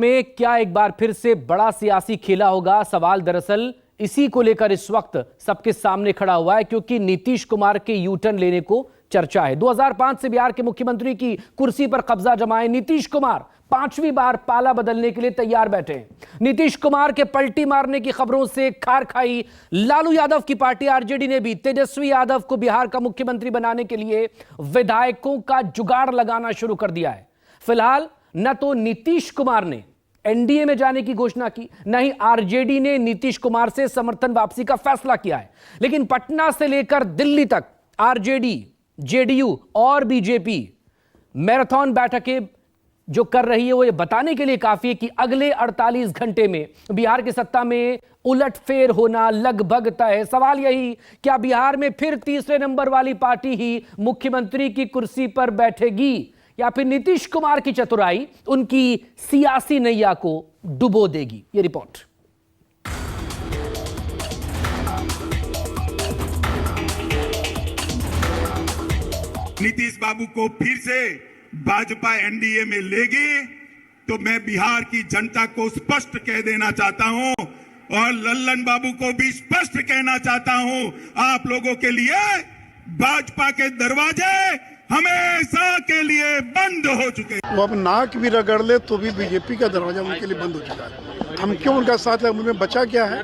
में क्या एक बार फिर से बड़ा सियासी खेला होगा? सवाल दरअसल इसी को लेकर इस वक्त सबके सामने खड़ा हुआ है, क्योंकि नीतीश कुमार के यू टर्न लेने को चर्चा है। 2005 से बिहार के मुख्यमंत्री की कुर्सी पर कब्जा जमाए नीतीश कुमार पांचवी बार पाला बदलने के लिए तैयार बैठे हैं। नीतीश कुमार के पलटी मारने की खबरों से खार खाई लालू यादव की पार्टी आरजेडी ने भी तेजस्वी यादव को बिहार का मुख्यमंत्री बनाने के लिए विधायकों का जुगाड़ लगाना शुरू कर दिया है। फिलहाल न तो नीतीश कुमार ने एनडीए में जाने की घोषणा की, न ही आरजेडी ने नीतीश कुमार से समर्थन वापसी का फैसला किया है, लेकिन पटना से लेकर दिल्ली तक आरजेडी, जेडीयू और बीजेपी मैराथन बैठकें जो कर रही है वो ये बताने के लिए काफी है कि अगले 48 घंटे में बिहार की सत्ता में उलटफेर होना लगभग तय है। सवाल यही, क्या बिहार में फिर तीसरे नंबर वाली पार्टी ही मुख्यमंत्री की कुर्सी पर बैठेगी या फिर नीतीश कुमार की चतुराई उनकी सियासी नैया को डुबो देगी? ये रिपोर्ट। नीतीश बाबू को फिर से भाजपा एनडीए में लेगी तो मैं बिहार की जनता को स्पष्ट कह देना चाहता हूं और लल्लन बाबू को भी स्पष्ट कहना चाहता हूं, आप लोगों के लिए भाजपा के दरवाजे हमेशा के लिए बंद हो चुके हैं। वो अब नाक भी रगड़ ले तो भी बीजेपी का दरवाजा उनके लिए बंद हो चुका है। हम क्यों उनका साथ है? उनमें बचा क्या है?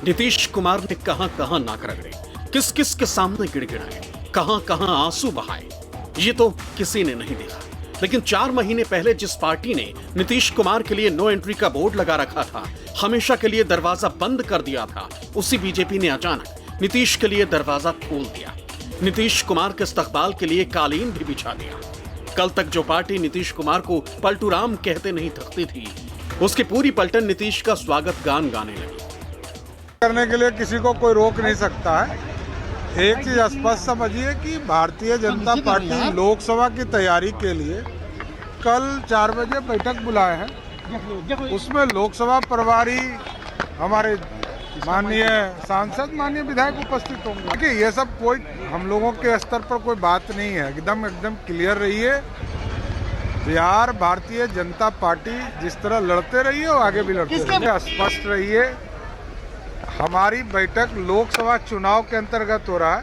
नीतीश कुमार ने कहां नाक रगड़े, किस किस के सामने गिड़गिड़ाए, कहां आंसू बहाए, ये तो किसी ने नहीं देखा। लेकिन 4 महीने पहले जिस पार्टी ने नीतीश कुमार के लिए नो एंट्री का बोर्ड लगा रखा था, हमेशा के लिए दरवाजा बंद कर दिया था, उसी बीजेपी ने अचानक नीतीश के लिए दरवाजा खोल दिया। नीतीश कुमार के इस्तकबाल के लिए कालीन भी बिछा दिया। कल तक जो पार्टी नीतीश कुमार को पलटूराम कहते नहीं थकती थी, उसकी पूरी पलटन नीतीश का स्वागत गान गाने लगी। करने के लिए किसी को कोई रोक नहीं सकता है। एक चीज स्पष्ट समझिए कि भारतीय जनता पार्टी लोकसभा की तैयारी के लिए कल 4 बजे बैठक बुलाए हैं। उसमें लोकसभा प्रभारी, हमारे माननीय सांसद, माननीय विधायक उपस्थित होंगे। देखिए, ये सब कोई हम लोगों के स्तर पर कोई बात नहीं है। एकदम क्लियर रहिए। बिहार भारतीय जनता पार्टी जिस तरह लड़ते रही है वो आगे भी लड़ते रहिए। स्पष्ट रहिए, हमारी बैठक लोकसभा चुनाव के अंतर्गत हो रहा है।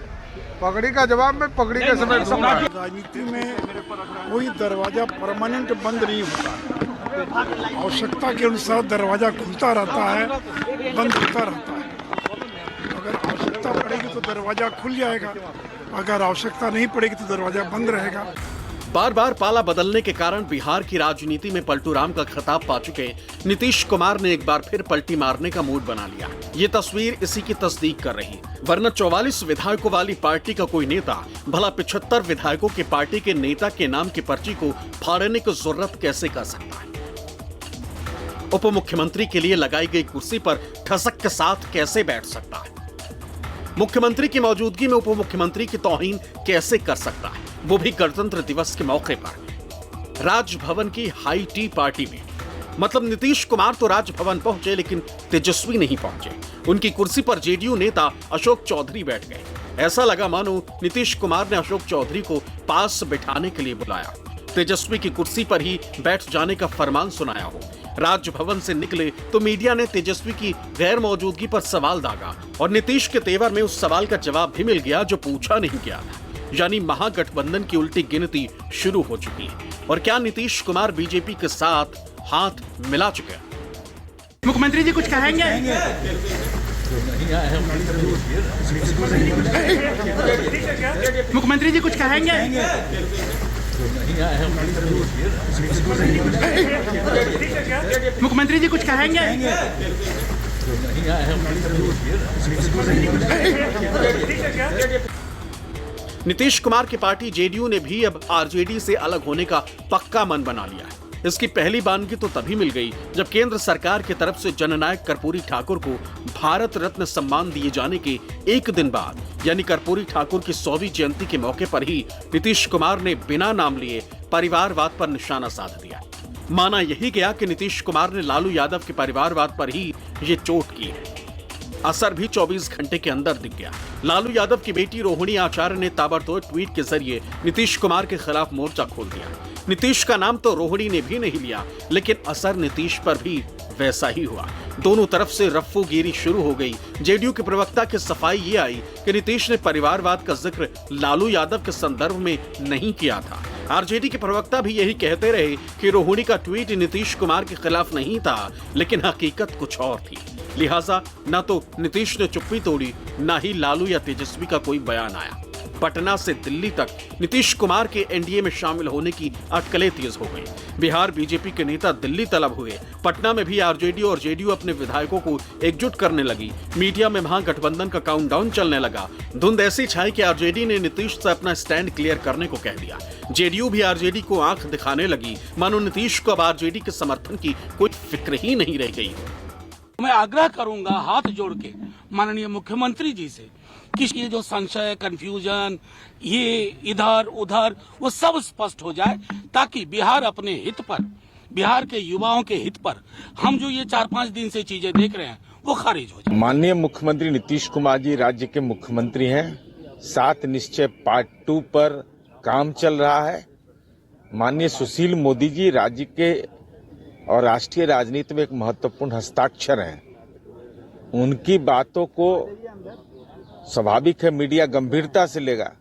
पगड़ी का जवाब मैं पगड़ी के समय दूंगा। राजनीति में कोई दरवाजा परमानेंट बंद नहीं होता। आवश्यकता के अनुसार दरवाजा खुलता रहता है, बंद होता रहता है। अगर आवश्यकता पड़ेगी तो दरवाजा खुल जाएगा, अगर आवश्यकता नहीं पड़ेगी तो दरवाजा बंद रहेगा। बार बार पाला बदलने के कारण बिहार की राजनीति में पलटूराम का खिताब पा चुके नीतीश कुमार ने एक बार फिर पलटी मारने का मूड बना लिया। ये तस्वीर इसी की तस्दीक कर रही। वरना 44 विधायकों वाली पार्टी का कोई नेता भला 75 विधायकों की पार्टी के नेता के नाम की पर्ची को फाड़ने की जरूरत कैसे कर सकता है? उप मुख्यमंत्री के लिए लगाई गई कुर्सी पर ठसक के साथ कैसे बैठ सकता है? मुख्यमंत्री की मौजूदगी में उप मुख्यमंत्री की तौहीन कैसे कर सकता है, वो भी गणतंत्र दिवस के मौके पर राजभवन की हाई टी पार्टी में? मतलब नीतीश कुमार तो राजभवन पहुंचे लेकिन तेजस्वी नहीं पहुंचे। उनकी कुर्सी पर जेडीयू नेता अशोक चौधरी बैठ गए। ऐसा लगा मानो नीतीश कुमार ने अशोक चौधरी को पास बिठाने के लिए बुलाया, तेजस्वी की कुर्सी पर ही बैठ जाने का फरमान सुनाया हो। राजभवन से निकले तो मीडिया ने तेजस्वी की गैर मौजूदगी पर सवाल दागा और नीतीश के तेवर में उस सवाल का जवाब भी मिल गया जो पूछा नहीं गया था। यानी महागठबंधन की उल्टी गिनती शुरू हो चुकी है। और क्या नीतीश कुमार बीजेपी के साथ हाथ मिला चुके हैं? मुख्यमंत्री जी कुछ कहेंगे? मुख्यमंत्री जी कुछ कहेंगे? मुख्यमंत्री जी कुछ कहेंगे? नीतीश कुमार की पार्टी जेडीयू ने भी अब आरजेडी से अलग होने का पक्का मन बना लिया है। इसकी पहली बानगी तो तभी मिल गई जब केंद्र सरकार की तरफ से जननायक कर्पूरी ठाकुर को भारत रत्न सम्मान दिए जाने के एक दिन बाद, यानी कर्पूरी ठाकुर की 100वीं जयंती के मौके पर ही नीतीश कुमार ने बिना नाम लिए परिवारवाद पर निशाना साध दिया। माना यही गया कि नीतीश कुमार ने लालू यादव के परिवारवाद पर ही ये चोट की है। असर भी 24 घंटे के अंदर दिख गया। लालू यादव की बेटी रोहिणी आचार्य ने ताबड़तोड़ ट्वीट के जरिए नीतीश कुमार के खिलाफ मोर्चा खोल दिया। नीतीश का नाम तो रोहिणी ने भी नहीं लिया, लेकिन असर नीतीश पर भी वैसा ही हुआ। दोनों तरफ से रफ्फूगिरी शुरू हो गई। जेडीयू के प्रवक्ता की सफाई ये आई कि नीतीश ने परिवारवाद का जिक्र लालू यादव के संदर्भ में नहीं किया था। आरजेडी के प्रवक्ता भी यही कहते रहे कि रोहिणी का ट्वीट नीतीश कुमार के खिलाफ नहीं था, लेकिन हकीकत कुछ और थी। लिहाजा न तो नीतीश ने चुप्पी तोड़ी, न ही लालू या तेजस्वी का कोई बयान आया। पटना से दिल्ली तक नीतीश कुमार के एनडीए में शामिल होने की अटकलें तेज हो गई। बिहार बीजेपी के नेता दिल्ली तलब हुए। पटना में भी आरजेडी और जेडीयू अपने विधायकों को एकजुट करने लगी। मीडिया में महागठबंधन का काउंटडाउन चलने लगा। धुंध ऐसी छाई कि आरजेडी ने नीतीश से अपना स्टैंड क्लियर करने को कह दिया। जेडीयू भी आरजेडी को आंख दिखाने लगी, मानो नीतीश को अब आरजेडी के समर्थन की कोई फिक्र ही नहीं रह गई। मैं आग्रह करूंगा हाथ जोड़ के माननीय मुख्यमंत्री जी से कि ये जो संशय, कंफ्यूजन, ये इधर उधर, वो सब स्पष्ट हो जाए, ताकि बिहार अपने हित पर, बिहार के युवाओं के हित पर हम जो ये 4-5 दिन से चीजें देख रहे हैं वो खारिज हो जाए। माननीय मुख्यमंत्री नीतीश कुमार जी राज्य के मुख्यमंत्री हैं। 7 निश्चय पार्ट 2 पर काम चल रहा है। माननीय सुशील मोदी जी राज्य के और राष्ट्रीय राजनीति में एक महत्वपूर्ण हस्ताक्षर हैं। उनकी बातों को स्वाभाविक है मीडिया गंभीरता से लेगा।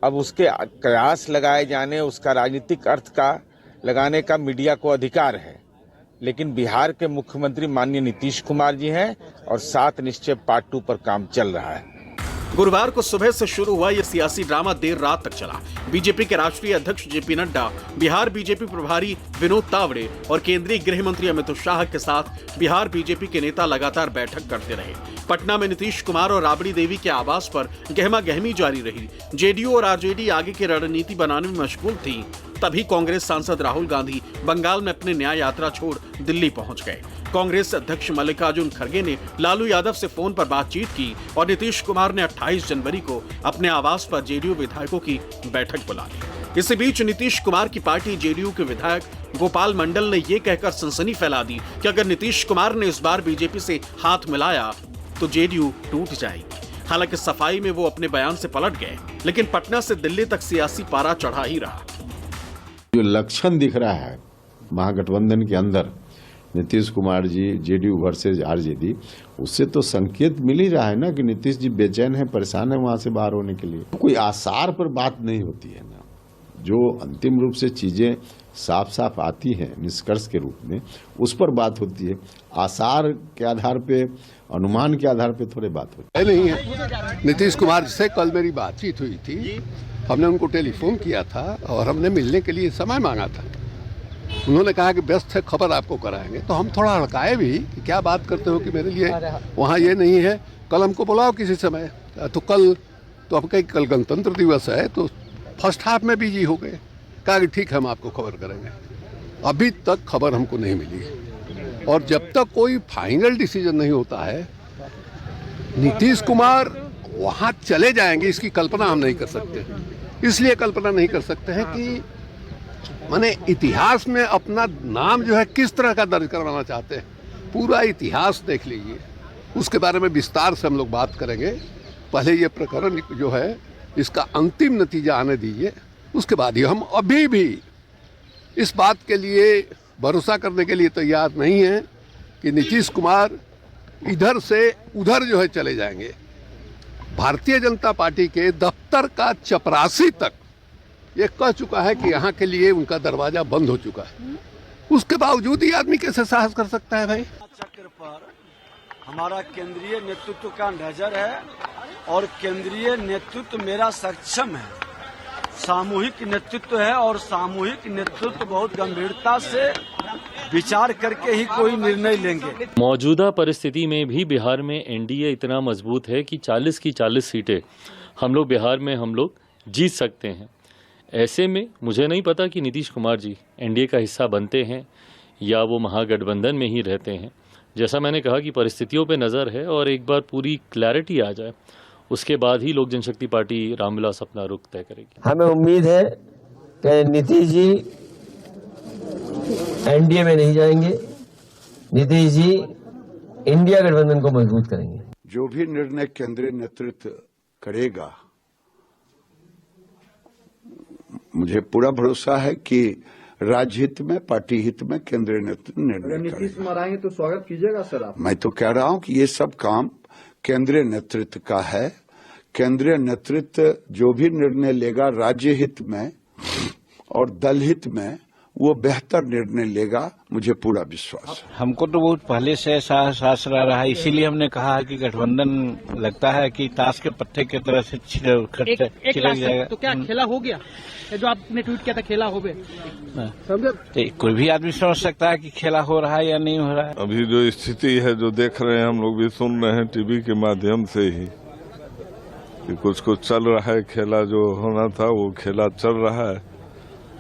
अब उसके कयास लगाए जाने, उसका राजनीतिक अर्थ का लगाने का मीडिया को अधिकार है, लेकिन बिहार के मुख्यमंत्री माननीय नीतीश कुमार जी हैं और 7 निश्चय पार्ट 2 पर काम चल रहा है। गुरुवार को सुबह से शुरू हुआ यह सियासी ड्रामा देर रात तक चला। बीजेपी के राष्ट्रीय अध्यक्ष जेपी नड्डा, बिहार बीजेपी प्रभारी विनोद तावड़े और केंद्रीय गृह मंत्री अमित शाह के साथ बिहार बीजेपी के नेता लगातार बैठक करते रहे। पटना में नीतीश कुमार और राबड़ी देवी के आवास पर गहमा गहमी जारी रही। जेडीयू और आरजेडी आगे की रणनीति बनाने में मशगूल थी। तभी कांग्रेस सांसद राहुल गांधी बंगाल में अपनी न्याय यात्रा छोड़ दिल्ली पहुंच गए। कांग्रेस अध्यक्ष मल्लिकार्जुन खड़गे ने लालू यादव से फोन पर बातचीत की और नीतीश कुमार ने 28 जनवरी को अपने आवास पर जेडीयू विधायकों की बैठक बुला ली। इसी बीच नीतीश कुमार की पार्टी जेडीयू के विधायक गोपाल मंडल ने यह कहकर सनसनी फैला दी कि अगर नीतीश कुमार ने इस बार बीजेपी से हाथ मिलाया तो जेडीयू टूट जाएगी। हालांकि सफाई में वो अपने बयान से पलट गए, लेकिन पटना से दिल्ली तक सियासी पारा चढ़ा ही रहा। जो लक्षण दिख रहा है महागठबंधन के अंदर, Nitish Kumar ji JDU versus RJD, उससे तो संकेत मिल ही रहा है ना कि नीतीश जी बेचैन है, परेशान है वहां से बाहर होने के लिए। कोई आसार पर बात नहीं होती है ना, जो अंतिम रूप से चीजें साफ साफ आती हैं निष्कर्ष के रूप में, उस पर बात होती है। आसार के आधार पे, अनुमान के आधार पे थोड़े बात होती है। नहीं है। नीतीश कुमार से कल मेरी बातचीत हुई थी, हमने उनको टेलीफोन किया था और हमने मिलने के लिए समय मांगा था। उन्होंने कहा कि व्यस्त है, खबर आपको कराएंगे। तो हम थोड़ा हड़काए भी कि क्या बात करते हो कि मेरे लिए वहाँ ये नहीं है, कल हमको बुलाओ किसी समय। तो कल तो अब कल गणतंत्र दिवस है, तो फर्स्ट हाफ में बिजी हो गए। कहा कि ठीक है, हम आपको खबर करेंगे। अभी तक खबर हमको नहीं मिली, और जब तक कोई फाइनल डिसीजन नहीं होता है, नीतीश कुमार वहाँ चले जाएंगे इसकी कल्पना हम नहीं कर सकते। इसलिए कल्पना नहीं कर सकते हैं कि माने इतिहास में अपना नाम जो है किस तरह का दर्ज करवाना चाहते हैं। पूरा इतिहास देख लीजिए, उसके बारे में विस्तार से हम लोग बात करेंगे। पहले ये प्रकरण जो है इसका अंतिम नतीजा आने दीजिए, उसके बाद ही हम अभी भी इस बात के लिए भरोसा करने के लिए तैयार नहीं हैं कि नीतीश कुमार इधर से उधर जो है चले जाएंगे। भारतीय जनता पार्टी के दफ्तर का चपरासी तक ये कह चुका है कि यहाँ के लिए उनका दरवाजा बंद हो चुका है। उसके बावजूद ही आदमी कैसे साहस कर सकता है भाई? चक्र पर हमारा केंद्रीय नेतृत्व का नजर है और केंद्रीय नेतृत्व मेरा सक्षम है। सामूहिक नेतृत्व है और सामूहिक नेतृत्व बहुत गंभीरता से विचार करके ही कोई निर्णय लेंगे। मौजूदा परिस्थिति में भी बिहार में एनडीए इतना मजबूत है कि 40 की 40 सीटें हम लोग बिहार में जीत सकते हैं। ऐसे में मुझे नहीं पता कि नीतीश कुमार जी एनडीए का हिस्सा बनते हैं या वो महागठबंधन में ही रहते हैं। जैसा मैंने कहा कि परिस्थितियों पे नज़र है, और एक बार पूरी क्लैरिटी आ जाए उसके बाद ही लोक जनशक्ति पार्टी रामविलास अपना रुख तय करेगी। हमें उम्मीद है कि नीतीश जी एनडीए में नहीं जाएंगे, नीतीश जी इंडिया गठबंधन को मजबूत करेंगे। जो भी निर्णय केंद्रीय नेतृत्व करेगा, मुझे पूरा भरोसा है कि राज्य हित में, पार्टी हित में केंद्रीय नेतृत्व निर्णय नीतीश कुमार आएंगे तो स्वागत कीजिएगा सर आप? मैं तो कह रहा हूं कि ये सब काम केंद्रीय नेतृत्व का है। केंद्रीय नेतृत्व जो भी निर्णय लेगा राज्य हित में और दल हित में, वो बेहतर निर्णय लेगा, मुझे पूरा विश्वास है। हमको तो बहुत पहले से ऐसा एहसास रहा है, इसीलिए हमने कहा है कि गठबंधन लगता है कि ताश के पत्ते की तरह से छिड़क जाएगा। तो क्या खेला हो गया? जो आपने ट्वीट किया था खेला हो गया, कोई भी आदमी समझ सकता है कि खेला हो रहा है या नहीं हो रहा है। अभी जो स्थिति है, जो देख रहे हैं, हम लोग भी सुन रहे हैं टीवी के माध्यम से ही कि कुछ चल रहा है। खेला जो होना था वो खेला चल रहा है,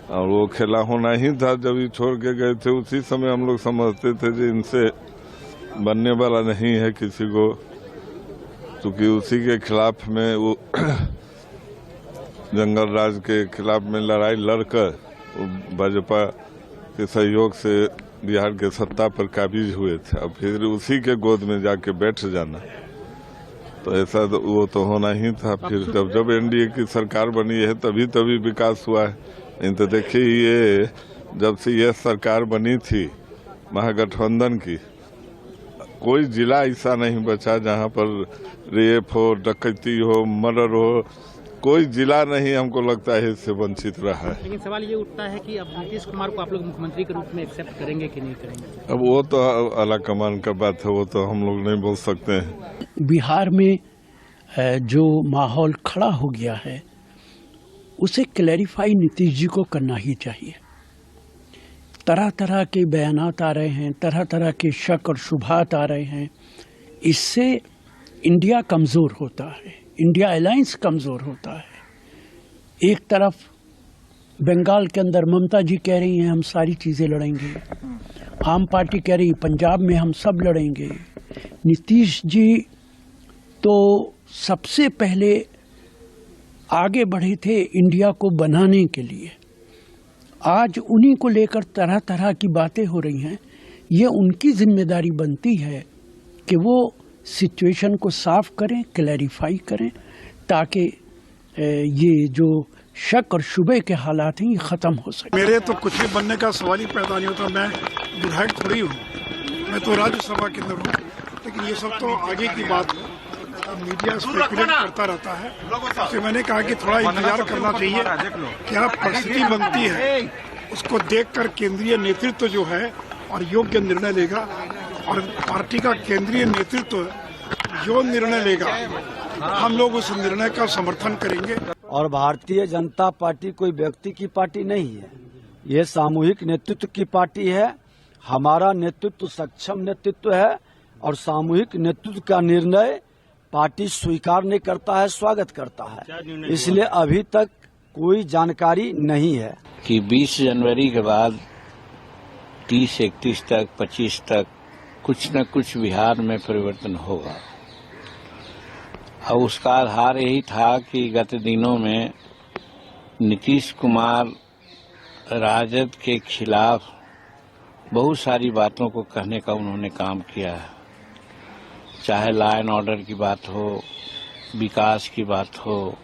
और वो खेला होना ही था। जब ये छोड़ के गए थे उसी समय हम लोग समझते थे कि इनसे बनने वाला नहीं है किसी को, क्योंकि उसी के खिलाफ में वो जंगल राज के खिलाफ में लड़ाई लड़कर भाजपा के सहयोग से बिहार के सत्ता पर काबिज हुए थे। अब फिर उसी के गोद में जाके बैठ जाना, तो ऐसा तो वो तो होना ही था। फिर जब एनडीए की सरकार बनी है तभी विकास हुआ है। नहीं तो देखिए, ये जब से ये सरकार बनी थी महागठबंधन की, कोई जिला ऐसा नहीं बचा जहां पर रेप हो, डकैती हो, मर्डर हो, कोई जिला नहीं हमको लगता है इससे वंचित रहा है। लेकिन सवाल ये उठता है कि अब नीतीश कुमार को आप लोग मुख्यमंत्री के रूप में एक्सेप्ट करेंगे कि नहीं करेंगे? अब वो तो आला कमान का बात है, वो तो हम लोग नहीं बोल सकते हैं। बिहार में जो माहौल खड़ा हो गया है उसे क्लैरिफाई नीतीश जी को करना ही चाहिए। तरह तरह के बयानात आ रहे हैं, तरह तरह के शक और शुभात आ रहे हैं, इससे इंडिया कमज़ोर होता है, इंडिया अलायंस कमज़ोर होता है। एक तरफ बंगाल के अंदर ममता जी कह रही हैं हम सारी चीज़ें लड़ेंगे, आम पार्टी कह रही पंजाब में हम सब लड़ेंगे। नीतीश जी तो सबसे पहले आगे बढ़े थे इंडिया को बनाने के लिए, आज उन्हीं को लेकर तरह तरह की बातें हो रही हैं। ये उनकी जिम्मेदारी बनती है कि वो सिचुएशन को साफ करें, क्लैरिफाई करें, ताकि ये जो शक और शुबे के हालात हैं ये ख़त्म हो सके। मेरे तो कुछ भी बनने का सवाल ही पैदा नहीं होता। मैं विधायक थोड़ी हूँ, मैं तो राज्यसभा के अंदर हूँ। लेकिन ये सब तो आगे की बात है, मीडिया स्पेकुलेट करता रहता है। तो मैंने कहा कि थोड़ा इंतजार करना चाहिए, क्या परिस्थिति बनती है उसको देखकर केंद्रीय नेतृत्व जो है और योग्य निर्णय लेगा, और पार्टी का केंद्रीय नेतृत्व जो निर्णय लेगा हम लोग उस निर्णय का समर्थन करेंगे। और भारतीय जनता पार्टी कोई व्यक्ति की पार्टी नहीं है, ये सामूहिक नेतृत्व की पार्टी है। हमारा नेतृत्व सक्षम नेतृत्व है और सामूहिक नेतृत्व का निर्णय पार्टी स्वीकार नहीं करता है, स्वागत करता है। इसलिए अभी तक कोई जानकारी नहीं है कि 20 जनवरी के बाद 30, 31 तक, 25 तक कुछ न कुछ बिहार में परिवर्तन होगा। और उसका आधार यही था कि गत दिनों में नीतीश कुमार राजद के खिलाफ बहुत सारी बातों को कहने का उन्होंने काम किया है, चाहे लॉ एंड ऑर्डर की बात हो, विकास की बात हो,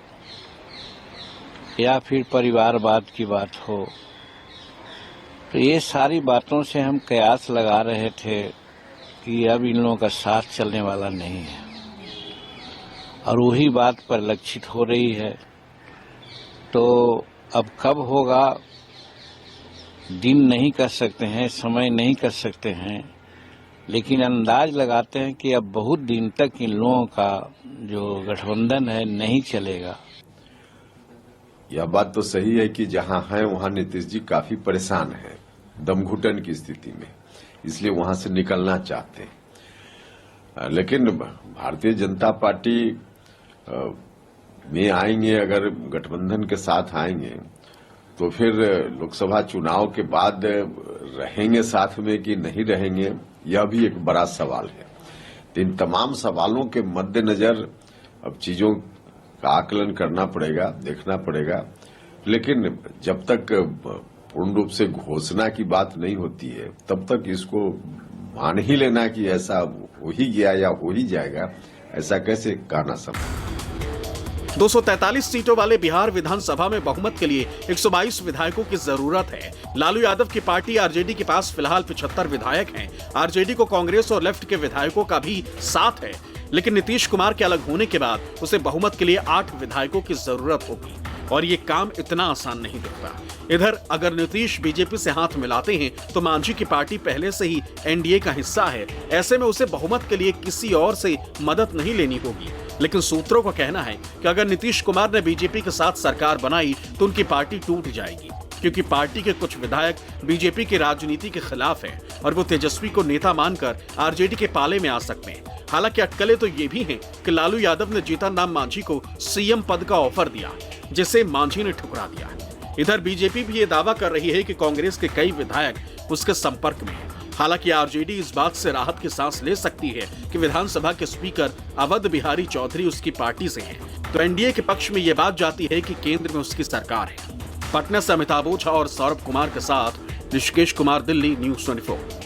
या फिर परिवारवाद की बात हो। तो ये सारी बातों से हम कयास लगा रहे थे कि अब इन लोगों का साथ चलने वाला नहीं है, और वही बात परिलक्षित हो रही है। तो अब कब होगा दिन नहीं कर सकते हैं, समय नहीं कर सकते हैं, लेकिन अंदाज लगाते हैं कि अब बहुत दिन तक इन लोगों का जो गठबंधन है नहीं चलेगा। यह बात तो सही है कि जहां हैं वहां नीतीश जी काफी परेशान हैं, दमघुटन की स्थिति में, इसलिए वहां से निकलना चाहते हैं। लेकिन भारतीय जनता पार्टी में आएंगे, अगर गठबंधन के साथ आएंगे तो फिर लोकसभा चुनाव के बाद रहेंगे साथ में कि नहीं रहेंगे, यह भी एक बड़ा सवाल है। तो इन तमाम सवालों के मद्देनजर अब चीजों का आकलन करना पड़ेगा, देखना पड़ेगा। लेकिन जब तक पूर्ण रूप से घोषणा की बात नहीं होती है तब तक इसको मान ही लेना कि ऐसा हो ही गया या हो ही जाएगा, ऐसा कैसे कहना संभव। 243 सीटों वाले बिहार विधानसभा में बहुमत के लिए 122 विधायकों की जरूरत है। लालू यादव की पार्टी आरजेडी के पास फिलहाल 75 विधायक हैं। आरजेडी को कांग्रेस और लेफ्ट के विधायकों का भी साथ है, लेकिन नीतीश कुमार के अलग होने के बाद उसे बहुमत के लिए 8 विधायकों की जरूरत होगी और ये काम इतना आसान नहीं दिखता। इधर अगर नीतीश बीजेपी से हाथ मिलाते हैं तो मांझी की पार्टी पहले से ही एनडीए का हिस्सा है। ऐसे में उसे बहुमत के लिए किसी और से मदद नहीं लेनी होगी। लेकिन सूत्रों का कहना है कि अगर नीतीश कुमार ने बीजेपी के साथ सरकार बनाई तो उनकी पार्टी टूट जाएगी, क्योंकि पार्टी के कुछ विधायक बीजेपी की राजनीति के खिलाफ हैं और वो तेजस्वी को नेता मानकर आरजेडी के पाले में आ सकते हैं। हालांकि अटकलें तो ये भी हैं कि लालू यादव ने जीतन राम मांझी को सीएम पद का ऑफर दिया, जिसे मांझी ने ठुकरा दिया। इधर बीजेपी भी ये दावा कर रही है कि कांग्रेस के कई विधायक उसके संपर्क में हैं। हालांकि आरजेडी इस बात से राहत की सांस ले सकती है कि विधानसभा के स्पीकर अवध बिहारी चौधरी उसकी पार्टी से हैं, तो एनडीए के पक्ष में ये बात जाती है कि केंद्र में उसकी सरकार है। पटना से अमिताभ ओझा और सौरभ कुमार के साथ ऋषिकेश कुमार, दिल्ली, न्यूज़ 24।